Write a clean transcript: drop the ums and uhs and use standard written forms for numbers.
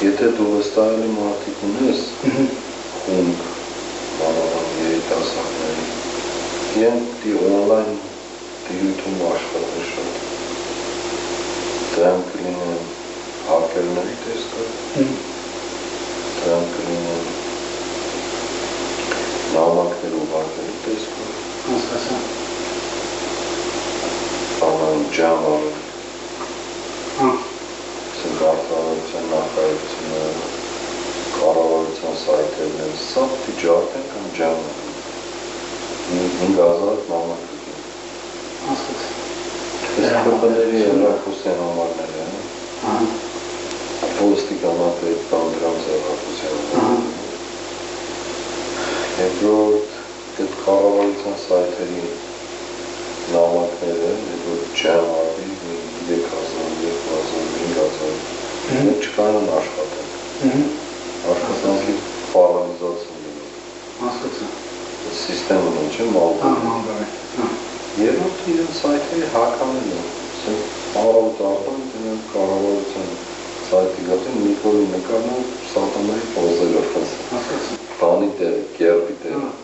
Եթե դու վստահելի մարդիկ ունես, խումբ, մանավանդ երիտասարդների, իրենք դի օնլայն դիրույթում աշխատել շատ, դրանք կլինեն հակերների տեսքով, դրանք կլինեն նամակներ ուղարկելու տեսքով, բանային ջամ արել, Արտարության նախարարությունը, կառավարության սայթերն սա տիճարտ են կամ ջամ 5000 նամակ Այս կպների հեռախոսյան համարները ոստիկանապետ կամ դրանց հեռախոսյան համարները Երկրորդ այդ կառավարության սայթերի նամակները որ ջամ արվի 3000, 2000, 5000 Մենք չկարան աշխատել, աշխատանքի պարալիզացում լինի Սիստեմն ինչ է մալդարի Երորդ իրեն սայթերի հականել է Առավոտ արդան դրանք կառավարության սայթի գատին Նիկոլի նկարնալ սատանայի պոզելով Բանի տեղ, գեր